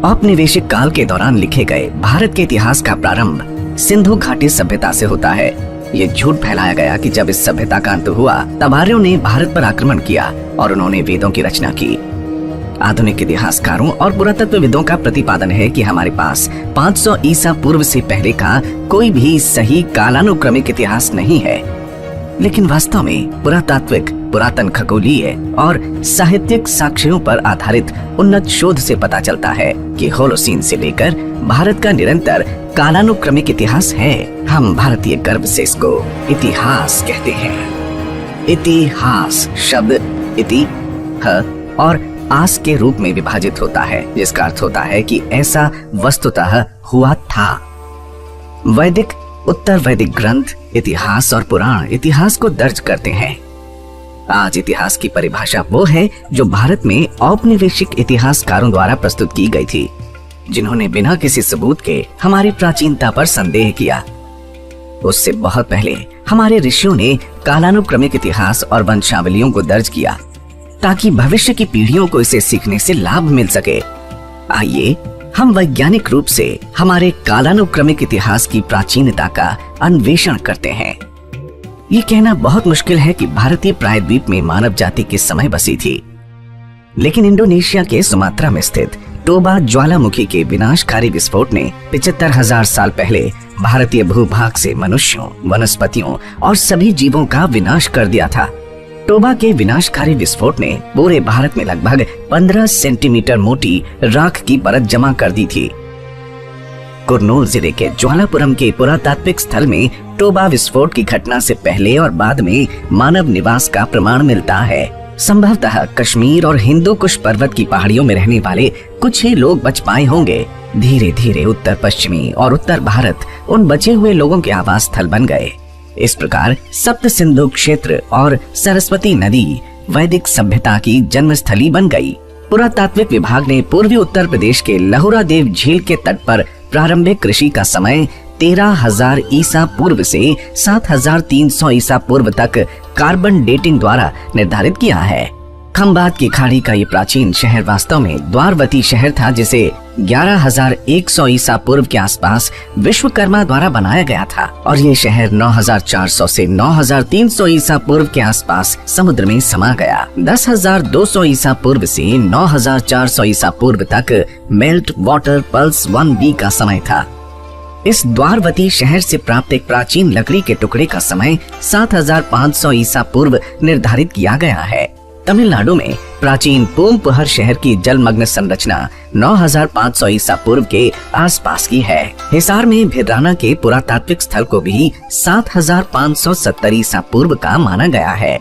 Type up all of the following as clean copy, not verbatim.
औपनिवेशिक काल के दौरान लिखे गए भारत के इतिहास का प्रारंभ सिंधु घाटी सभ्यता से होता है। ये झूठ फैलाया गया कि जब इस सभ्यता का अंत हुआ तब आर्यों ने भारत पर आक्रमण किया और उन्होंने वेदों की रचना की। आधुनिक इतिहासकारों और पुरातत्वविदों का प्रतिपादन है कि हमारे पास 500 ईसा पूर्व से पहले का कोई भी सही कालानुक्रमिक इतिहास नहीं है। लेकिन वास्तव में पुरातात्विक, पुरातन खगोलीय और साहित्यिक साक्ष्यों पर आधारित उन्नत शोध से पता चलता है कि होलोसीन से लेकर भारत का निरंतर कालानुक्रमिक इतिहास है। हम भारतीय गर्व से इसको इतिहास कहते हैं। इतिहास शब्द इति, ह और आस के रूप में विभाजित होता है, जिसका अर्थ होता है कि ऐसा वस्तुतः हुआ था। वैदिक, उत्तर वैदिक ग्रंथ इतिहास और पुराण इतिहास को दर्ज करते हैं। आज इतिहास की परिभाषा वो है जो भारत में औपनिवेशिक इतिहासकारों द्वारा प्रस्तुत की गई थी, जिन्होंने बिना किसी सबूत के हमारी प्राचीनता पर संदेह किया। उससे बहुत पहले हमारे ऋषियों ने कालानुक्रमिक इतिहास और वंशावलियों को दर्ज किया ताकि भविष्य की पीढ़ियों को इसे सीखने से लाभ मिल सके। आइए हम वैज्ञानिक रूप से हमारे कालानुक्रमिक इतिहास की प्राचीनता का अन्वेषण करते हैं। ये कहना बहुत मुश्किल है कि भारतीय प्रायद्वीप में मानव जाति किस समय बसी थी, लेकिन इंडोनेशिया के सुमात्रा में स्थित टोबा ज्वालामुखी के विनाशकारी विस्फोट ने 75,000 साल पहले भारतीय भूभाग से मनुष्यों, वनस्पतियों और सभी जीवों का विनाश कर दिया था। टोबा के विनाशकारी विस्फोट ने पूरे भारत में लगभग 15 सेंटीमीटर मोटी राख की परत जमा कर दी थी। कुर्नूल जिले के ज्वालापुरम के पुरातात्विक स्थल में टोबा विस्फोट की घटना से पहले और बाद में मानव निवास का प्रमाण मिलता है। संभवतः कश्मीर और हिंदू कुश पर्वत की पहाड़ियों में रहने वाले कुछ ही लोग बच पाए होंगे। धीरे धीरे उत्तर पश्चिमी और उत्तर भारत उन बचे हुए लोगों के आवास स्थल बन गए। इस प्रकार सप्त सिंधु क्षेत्र और सरस्वती नदी वैदिक सभ्यता की जन्मस्थली बन गई। पुरातात्विक विभाग ने पूर्वी उत्तर प्रदेश के लहुरा देव झील के तट पर प्रारंभिक कृषि का समय 13,000 ईसा पूर्व से 7,300 ईसा पूर्व तक कार्बन डेटिंग द्वारा निर्धारित किया है। खंबात की खाड़ी का ये प्राचीन शहर वास्तव में द्वारवती शहर था, जिसे 11,100 ईसा पूर्व के आसपास विश्वकर्मा द्वारा बनाया गया था, और ये शहर 9,400 से 9,300 ईसा पूर्व के आसपास समुद्र में समा गया। 10,200 ईसा पूर्व से 9,400 ईसा पूर्व तक मेल्ट वाटर पल्स 1B का समय था। इस द्वारवती शहर से प्राप्त एक प्राचीन लकड़ी के टुकड़े का समय 7,500 ईसा पूर्व निर्धारित किया गया है। तमिलनाडु में प्राचीन पूमपुहर शहर की जलमग्न संरचना 9,500 ईसा पूर्व के आसपास की है। हिसार में भिराना के पुरातात्विक स्थल को भी 7,570 ईसा पूर्व का माना गया है।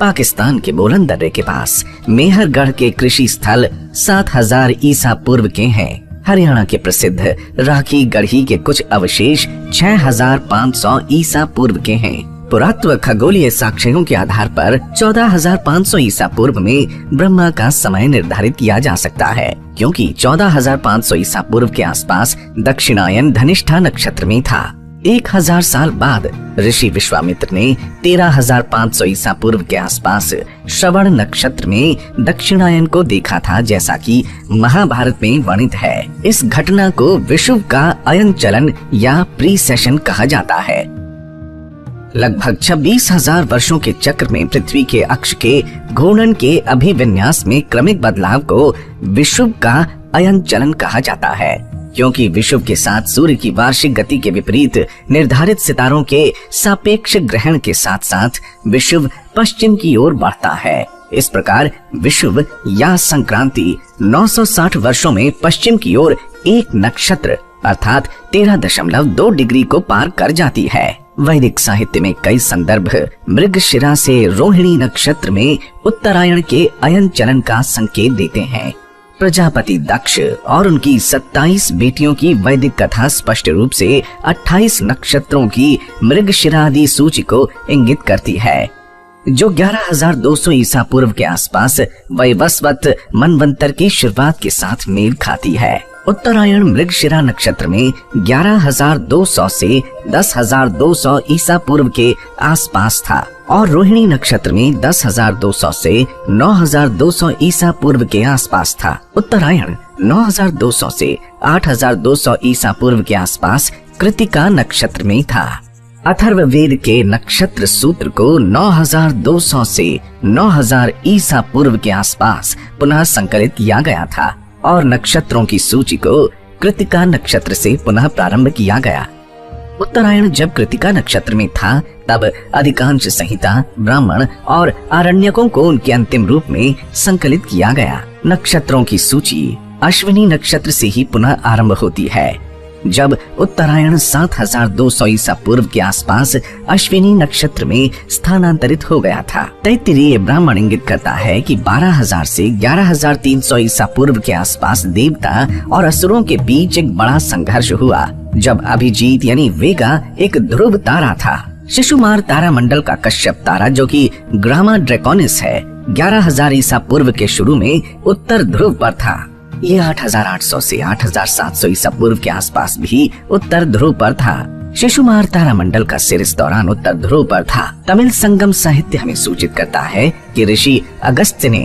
पाकिस्तान के बोलन दर्रे के पास मेहरगढ़ के कृषि स्थल 7,000 ईसा पूर्व के हैं। हरियाणा के प्रसिद्ध राखी गढ़ी के कुछ अवशेष 6,500 ईसा पूर्व के हैं। पुरातत्व खगोलीय साक्ष्यों के आधार पर 14,500 ईसा पूर्व में ब्रह्मा का समय निर्धारित किया जा सकता है, क्योंकि 14,500 ईसा पूर्व के आसपास दक्षिणायन धनिष्ठा नक्षत्र में था। 1,000 साल बाद ऋषि विश्वामित्र ने 13,500 ईसा पूर्व के आसपास श्रवण नक्षत्र में दक्षिणायन को देखा था, जैसा कि महाभारत में वर्णित है। इस घटना को विषुव का अयन चलन या प्रीसेशन कहा जाता है। लगभग 26,000 वर्षों के चक्र में पृथ्वी के अक्ष के घूर्णन के अभिविन्यास में क्रमिक बदलाव को विषुव का अयन चलन कहा जाता है, क्योंकि विषुव के साथ सूर्य की वार्षिक गति के विपरीत निर्धारित सितारों के सापेक्ष ग्रहण के साथ साथ विषुव पश्चिम की ओर बढ़ता है। इस प्रकार विषुव या संक्रांति 960 वर्षों में पश्चिम की ओर एक नक्षत्र अर्थात 13.2 डिग्री को पार कर जाती है। वैदिक साहित्य में कई संदर्भ मृगशिरा से रोहिणी नक्षत्र में उत्तरायण के अयन चलन का संकेत देते हैं। प्रजापति दक्ष और उनकी 27 बेटियों की वैदिक कथा स्पष्ट रूप से 28 नक्षत्रों की मृगशिरा आदि सूची को इंगित करती है, जो 11,200 ईसा पूर्व के आसपास वैवस्वत मनवंतर की शुरुआत के साथ मेल खाती है। उत्तरायण मृगशिरा नक्षत्र में 11,200 से 10,200 ईसा पूर्व के आसपास था और रोहिणी नक्षत्र में 10,200 से 9,200 ईसा पूर्व के आसपास था। उत्तरायण 9200 से 8200 ईसा पूर्व के आसपास कृतिका नक्षत्र में था। अथर्ववेद के नक्षत्र सूत्र को 9200 से 9000 ईसा पूर्व के आसपास पुनः संकलित किया गया था और नक्षत्रों की सूची को कृतिका नक्षत्र से पुनः प्रारंभ किया गया। उत्तरायण जब कृतिका नक्षत्र में था तब अधिकांश संहिता, ब्राह्मण और आरण्यकों को उनके अंतिम रूप में संकलित किया गया। नक्षत्रों की सूची अश्विनी नक्षत्र से ही पुनः आरंभ होती है। जब उत्तरायण 7200 ईसा पूर्व के आसपास अश्विनी नक्षत्र में स्थानांतरित हो गया था। तैत्तिरीय ब्राह्मण इंगित करता है कि 12000 से 11300 ईसा पूर्व के आसपास देवता और असुरों के बीच एक बड़ा संघर्ष हुआ, जब अभिजीत यानी वेगा एक ध्रुव तारा था। शिशुमार तारा मंडल का कश्यप तारा जो कि ग्रामा ड्रैकोनिस है, 11000 ईसा पूर्व के शुरू में उत्तर ध्रुव पर था। ये 8800 से 8700 ईसा पूर्व के आसपास भी उत्तर ध्रुव पर था। शिशुमार तारा मंडल का सिर इस दौरान उत्तर ध्रुव पर था। तमिल संगम साहित्य हमें सूचित करता है कि ऋषि अगस्त्य ने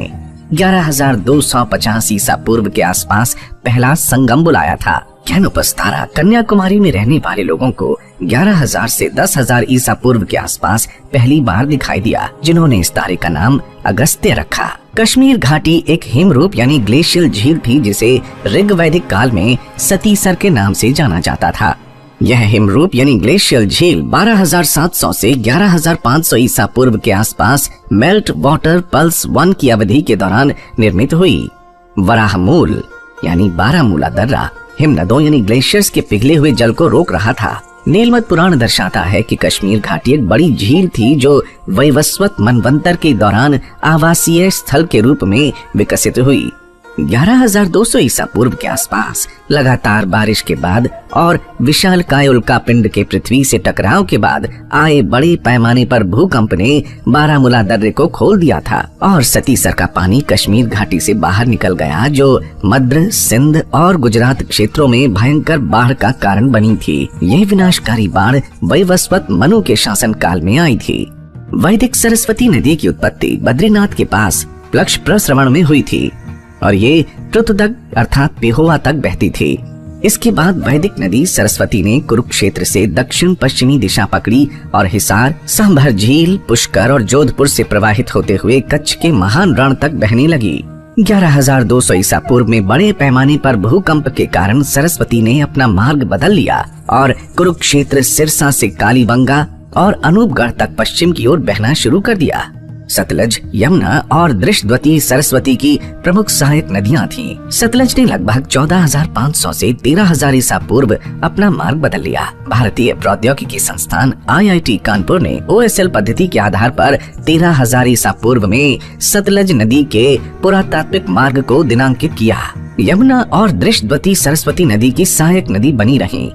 11250 ईसा पूर्व के आसपास पहला संगम बुलाया था। कैनोपस तारा कन्याकुमारी में रहने वाले लोगों को 11000 से 10000 ईसा पूर्व के आसपास पहली बार दिखाई दिया, जिन्होंने इस तारे का नाम अगस्त्य रखा। कश्मीर घाटी एक हिमरूप यानी ग्लेशियल झील थी, जिसे ऋग्वैदिक काल में सतीसर के नाम से जाना जाता था। यह हिमरूप यानी ग्लेशियल झील 12700 से 11500 ईसा पूर्व के आसपास मेल्ट वाटर पल्स 1 की अवधि के दौरान निर्मित हुई। वराहमूल यानी बारामूला दर्रा हिमनदों यानी ग्लेशियर्स के पिघले हुए जल को रोक रहा था। नीलमत पुराण दर्शाता है कि कश्मीर घाटी एक बड़ी झील थी जो वैवस्वत मनवंतर के दौरान आवासीय स्थल के रूप में विकसित हुई। 11200 ईसा पूर्व के आसपास लगातार बारिश के बाद और विशालकाय उल्कापिंड के पृथ्वी से टकराव के बाद आए बड़े पैमाने पर भूकंप ने बारामूला दर्रे को खोल दिया था और सतीसर का पानी कश्मीर घाटी से बाहर निकल गया, जो मध्य, सिंध और गुजरात क्षेत्रों में भयंकर बाढ़ का कारण बनी थी। यह विनाशकारी बाढ़ वैवस्वत मनु के शासन काल में आई थी। वैदिक सरस्वती नदी की उत्पत्ति बद्रीनाथ के पास प्लक्ष प्रस्रवण में हुई थी और ये पृथुदक अर्थात पेहोवा तक बहती थी। इसके बाद वैदिक नदी सरस्वती ने कुरुक्षेत्र से दक्षिण पश्चिमी दिशा पकड़ी और हिसार, सांभर झील, पुष्कर और जोधपुर से प्रवाहित होते हुए कच्छ के महान रण तक बहने लगी। 11200 ईसा पूर्व में बड़े पैमाने पर भूकंप के कारण सरस्वती ने अपना मार्ग बदल लिया और कुरुक्षेत्र, सिरसा से कालीबंगा और अनूपगढ़ तक पश्चिम की ओर बहना शुरू कर दिया। सतलज, यमुना और दृष्टवती सरस्वती की प्रमुख सहायक नदियां थीं। सतलज ने लगभग 14500 से 13000 ईसा पूर्व अपना मार्ग बदल लिया। भारतीय प्रौद्योगिकी संस्थान IIT कानपुर ने OSL पद्धति के आधार पर 13000 ईसा पूर्व में सतलज नदी के पुरातात्विक मार्ग को दिनांकित किया। यमुना और दृष्टवती सरस्वती नदी की सहायक नदी बनी रही।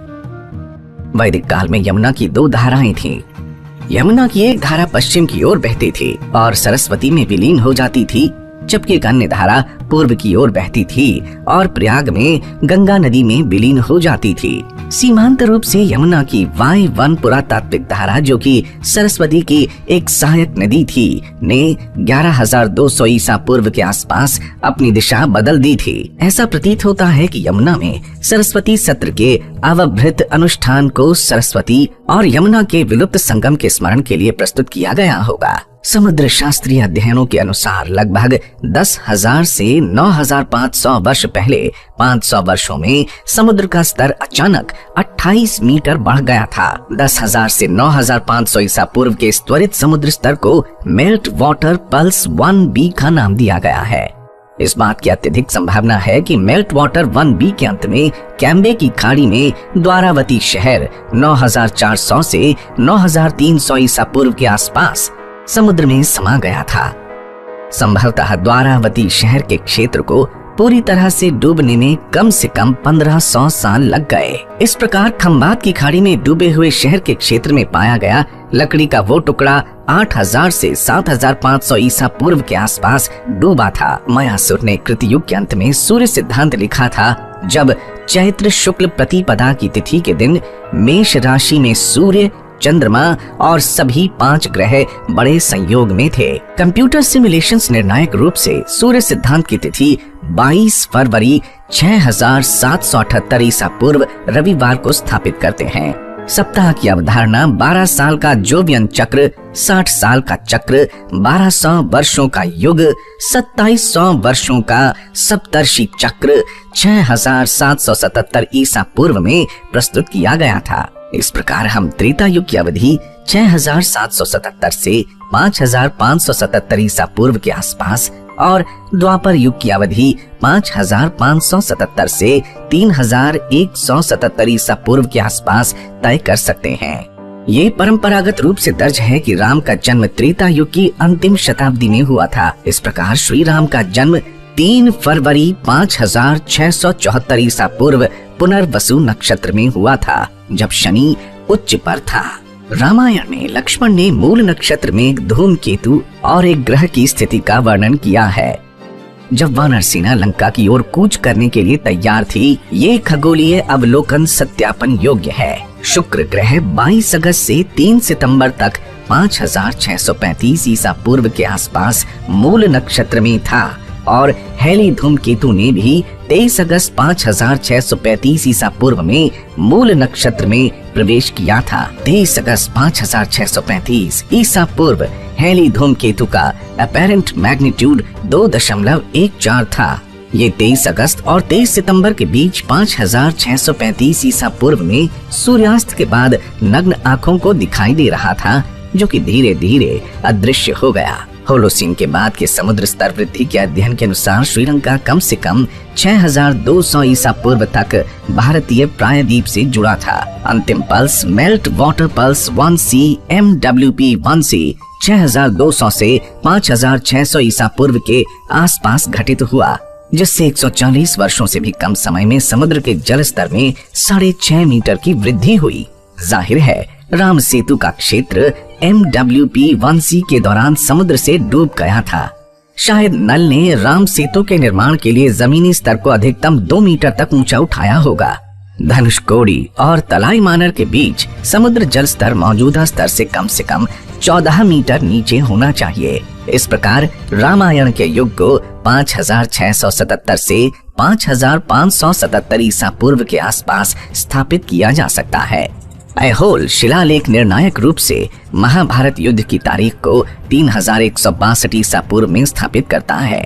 वैदिक काल में यमुना की 2 धाराएं थीं। यमुना की एक धारा पश्चिम की ओर बहती थी और सरस्वती में विलीन हो जाती थी, जबकि एक अन्य धारा पूर्व की ओर बहती थी और प्रयाग में गंगा नदी में विलीन हो जाती थी। सीमांत रूप से यमुना की Y1 पुरातात्विक धारा, जो कि सरस्वती की एक सहायक नदी थी, ने 11200 ईसा पूर्व के आसपास अपनी दिशा बदल दी थी। ऐसा प्रतीत होता है कि यमुना में सरस्वती सत्र के अवभृत अनुष्ठान को सरस्वती और यमुना के विलुप्त संगम के स्मरण के लिए प्रस्तुत किया गया होगा। समुद्र शास्त्रीय अध्ययनों के अनुसार लगभग 10,000 से 9,500 वर्ष पहले 500 वर्षों में समुद्र का स्तर अचानक 28 मीटर बढ़ गया था। 10,000 से 9,500 ईसा पूर्व के इस त्वरित समुद्र स्तर को मेल्ट वाटर पल्स 1B का नाम दिया गया है। इस बात की अत्यधिक संभावना है कि मेल्ट वाटर 1B के अंत में कैम्बे की खाड़ी में द्वारावती शहर 9,400 से 9,300 ईसा पूर्व के आसपास समुद्र में समा गया था। संभवतः द्वारावती शहर के क्षेत्र को पूरी तरह से डूबने में कम से कम 1500 साल लग गए। इस प्रकार खंबात की खाड़ी में डूबे हुए शहर के क्षेत्र में पाया गया लकड़ी का वो टुकड़ा 8000 से 7500 ईसा पूर्व के आसपास डूबा था। मयासुर ने कृतयुग के अंत में सूर्य सिद्धांत लिखा था, जब चैत्र शुक्ल प्रतिपदा की तिथि के दिन मेष राशि में सूर्य चंद्रमा और सभी 5 ग्रह बड़े संयोग में थे। कंप्यूटर सिमुलेशंस निर्णायक रूप से सूर्य सिद्धांत की तिथि 22 फरवरी 6778 ईसा पूर्व रविवार को स्थापित करते हैं। सप्ताह की अवधारणा 12 साल का जोवियन चक्र, 60 साल का चक्र, 1200 वर्षों का युग, 2700 वर्षों का सप्तर्षि चक्र 6777 ईसा पूर्व में प्रस्तुत किया गया था। इस प्रकार हम त्रेता युग की अवधि 6777 से 5577 ईसा पूर्व के आसपास और द्वापर युग की अवधि 5577 से 3177 ईसा पूर्व के आसपास तय कर सकते हैं। ये परंपरागत रूप से दर्ज है कि राम का जन्म त्रेता युग की अंतिम शताब्दी में हुआ था। इस प्रकार श्री राम का जन्म 3 फरवरी 5674 ईसा पूर्व पुनर्वसु नक्षत्र में हुआ था, जब शनि उच्च पर था। रामायण में लक्ष्मण ने मूल नक्षत्र में एक धूमकेतु और एक ग्रह की स्थिति का वर्णन किया है। जब वानर सेना लंका की ओर कूच करने के लिए तैयार थी, ये खगोलीय अवलोकन सत्यापन योग्य है। शुक्र ग्रह 22 अगस्त से 3 सितंबर तक 5635 ईसा पूर्व के आसपास मूल नक्षत्र में था और हेली धूमकेतु ने भी 23 अगस्त 5635 ईसा पूर्व में मूल नक्षत्र में प्रवेश किया था। 23 अगस्त 5635 ईसा पूर्व हेली धूमकेतु का अपैरेंट मैग्नीट्यूड 2.14 था। ये 23 अगस्त और 23 सितंबर के बीच 5635 ईसा पूर्व में सूर्यास्त के बाद नग्न आंखों को दिखाई दे रहा था, जो कि धीरे धीरे अदृश्य हो गया। होलोसीन के बाद के समुद्र स्तर वृद्धि के अध्ययन के अनुसार श्रीलंका कम से कम 6200 ईसा पूर्व तक भारतीय प्रायद्वीप से जुड़ा था। अंतिम pulse melt water pulse 1C MWP-1C 6200 से 5600 ईसा पूर्व के आसपास घटित हुआ, जिससे 140 वर्षों से भी कम समय में समुद्र के जल स्तर में 6.5 मीटर की वृद्धि हुई। जाहिर है राम सेतु का क्षेत्र MWP-1C के दौरान समुद्र से डूब गया था। शायद नल ने राम सेतु के निर्माण के लिए जमीनी स्तर को अधिकतम 2 मीटर तक ऊंचा उठाया होगा। धनुषकोडी और तलाई मानर के बीच समुद्र जल स्तर मौजूदा स्तर से कम 14 मीटर नीचे होना चाहिए। इस प्रकार रामायण के युग को 5677 से 5577 ईसा पूर्व के आसपास स्थापित किया जा सकता है। ऐहोल शिलालेख निर्णायक रूप से महाभारत युद्ध की तारीख को 3162 ईसा पूर्व में स्थापित करता है।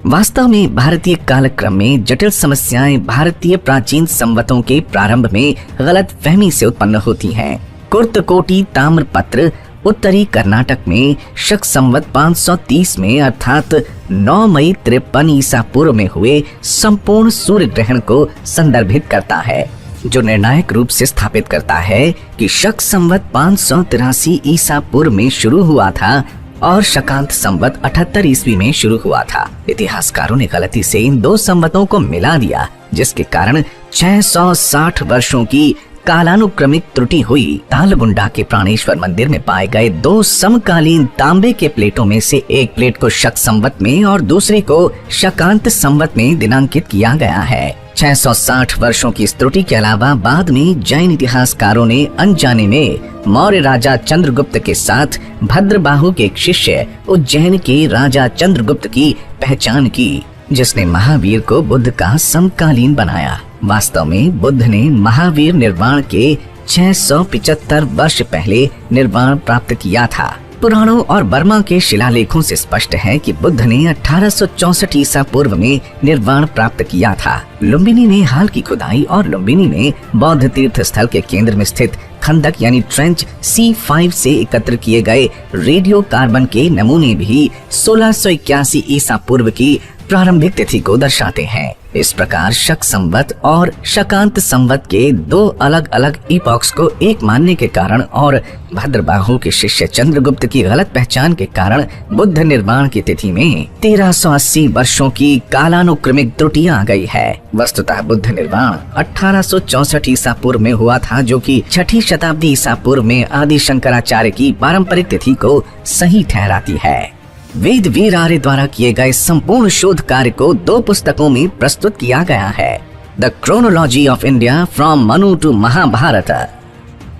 वास्तव में भारतीय कालक्रम में जटिल समस्याएं भारतीय प्राचीन संवतों के प्रारंभ में गलत फहमी से उत्पन्न होती हैं। कुर्तकोटी ताम्रपत्र उत्तरी कर्नाटक में शक संवत 530 में अर्थात 9 मई 53 ईसा पूर्व में हुए संपूर्ण सूर्य ग्रहण को संदर्भित करता है, जो निर्णायक रूप से स्थापित करता है कि शक संवत 583 ईसा पूर्व में शुरू हुआ था और शकांत संवत 78 ईस्वी में शुरू हुआ था। इतिहासकारों ने गलती से इन 2 संवतों को मिला दिया, जिसके कारण 660 वर्षों की कालानुक्रमिक त्रुटि हुई। तालगुंडा के प्राणेश्वर मंदिर में पाए गए 2 समकालीन तांबे के प्लेटों में से एक प्लेट को शक संवत में और दूसरे को शकांत संवत में दिनांकित किया गया है। 660 वर्षों की इस त्रुटि के अलावा बाद में जैन इतिहासकारों ने अनजाने में मौर्य राजा चंद्रगुप्त के साथ भद्रबाहु के एक शिष्य उज्जैन के राजा चंद्रगुप्त की पहचान की, जिसने महावीर को बुद्ध का समकालीन बनाया। वास्तव में बुद्ध ने महावीर निर्वाण के 675 वर्ष पहले निर्वाण प्राप्त किया था। पुराणों और बर्मा के शिलालेखों से स्पष्ट है कि बुद्ध ने 1864 ईसा पूर्व में निर्वाण प्राप्त किया था। लुम्बिनी में हाल की खुदाई और लुम्बिनी में बौद्ध तीर्थ स्थल के केंद्र में स्थित खंडक यानी ट्रेंच C5 से एकत्र किए गए रेडियो कार्बन के नमूने भी 1681 ईसा पूर्व की प्रारंभिक तिथि को दर्शाते हैं। इस प्रकार शक संवत और शकांत संवत के 2 अलग अलग इपॉक्स को एक मानने के कारण और भद्रबाहु के शिष्य चंद्रगुप्त की गलत पहचान के कारण बुद्ध निर्माण की तिथि में 1380 वर्षों की कालानुक्रमिक त्रुटि आ गई है। वस्तुतः बुद्ध निर्माण 1864 ईसा पूर्व में हुआ था, जो कि 6ठी शताब्दी ईसा पूर्व में आदि शंकराचार्य की पारंपरिक तिथि को सही ठहराती है। वेद वीर आर्य द्वारा किए गए संपूर्ण शोध कार्य को 2 पुस्तकों में प्रस्तुत किया गया है। The chronology of India from Manu to Mahabharata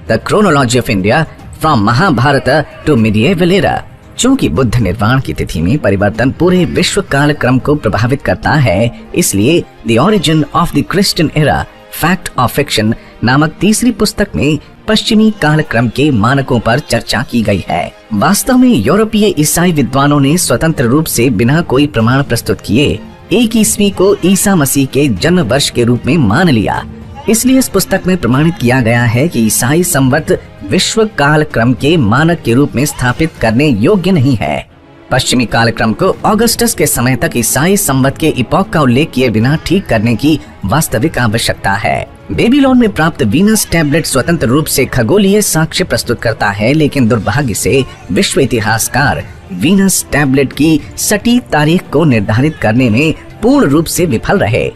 the chronology of India from Mahabharata to medieval era. चूंकि बुद्ध निर्वाण की तिथि में परिवर्तन पूरे विश्व काल क्रम को प्रभावित करता है, इसलिए the origin of the Christian era fact of fiction नामक तीसरी पुस्तक में पश्चिमी कालक्रम के मानकों पर चर्चा की गई है। वास्तव में यूरोपीय ईसाई विद्वानों ने स्वतंत्र रूप से बिना कोई प्रमाण प्रस्तुत किए 1 ईस्वी को ईसा मसीह के जन्म वर्ष के रूप में मान लिया। इसलिए इस पुस्तक में प्रमाणित किया गया है कि ईसाई संवत विश्व कालक्रम के मानक के रूप में स्थापित करने योग्य नहीं है। पश्चिमी कालक्रम को ऑगस्टस के समय तक ईसाई संवत के इपोक का उल्लेख किए बिना ठीक करने की वास्तविक आवश्यकता है। बेबीलोन में प्राप्त वीनस टैबलेट स्वतंत्र रूप से खगोलीय साक्ष्य प्रस्तुत करता है, लेकिन दुर्भाग्य से विश्व इतिहासकार वीनस टैबलेट की सटीक तारीख को निर्धारित करने में पूर्ण रूप से विफल रहे।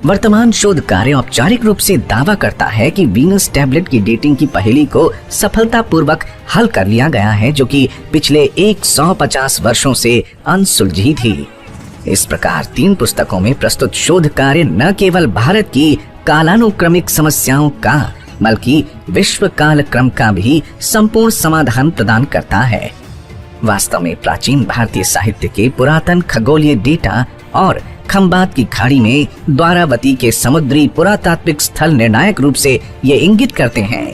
वर्तमान शोध कार्य औपचारिक रूप से दावा करता है कि वीनस टैबलेट की डेटिंग की पहेली को सफलतापूर्वक हल कर लिया गया है, जो कि पिछले 150 वर्षों से अनसुलझी थी। इस प्रकार 3 पुस्तकों में प्रस्तुत शोध कार्य न केवल भारत की कालानुक्रमिक समस्याओं का बल्कि विश्व काल क्रम का भी संपूर्ण समाधान प्रदान करता है। वास्तव में प्राचीन भारतीय साहित्य के पुरातन खगोलीय डेटा और खंबात की खाड़ी में द्वारावती के समुद्री पुरातात्विक स्थल निर्णायक रूप से ये इंगित करते हैं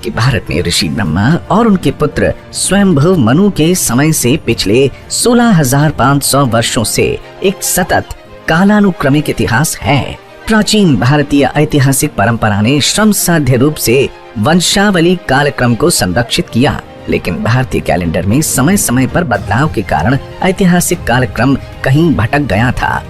कि भारत में ऋषि ब्रह्मा और उनके पुत्र स्वयंभू मनु के समय से पिछले 16,500 वर्षों से एक सतत कालानुक्रमिक इतिहास है। प्राचीन भारतीय ऐतिहासिक परंपरा ने श्रम साध्य रूप से वंशावली कालक्रम को संरक्षित किया, लेकिन भारतीय कैलेंडर में समय समय पर बदलाव के कारण ऐतिहासिक कालक्रम कहीं भटक गया था।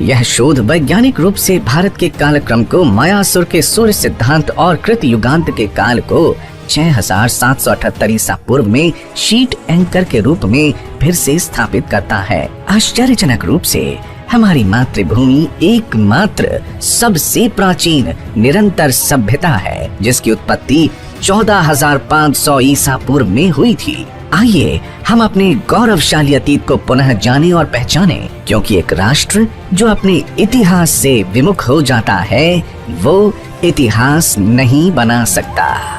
यह शोध वैज्ञानिक रूप से भारत के कालक्रम को मायासुर के सूर्य सिद्धांत और कृत युगांत के काल को 6778 ईसा पूर्व में शीट एंकर के रूप में फिर से स्थापित करता है। आश्चर्यजनक रूप से हमारी मातृभूमि एकमात्र सबसे प्राचीन निरंतर सभ्यता है जिसकी उत्पत्ति 14,500 ईसा पूर्व में हुई थी। आइए हम अपने गौरवशाली अतीत को पुनः जानें और पहचानें, क्योंकि एक राष्ट्र जो अपने इतिहास से विमुख हो जाता है वो इतिहास नहीं बना सकता।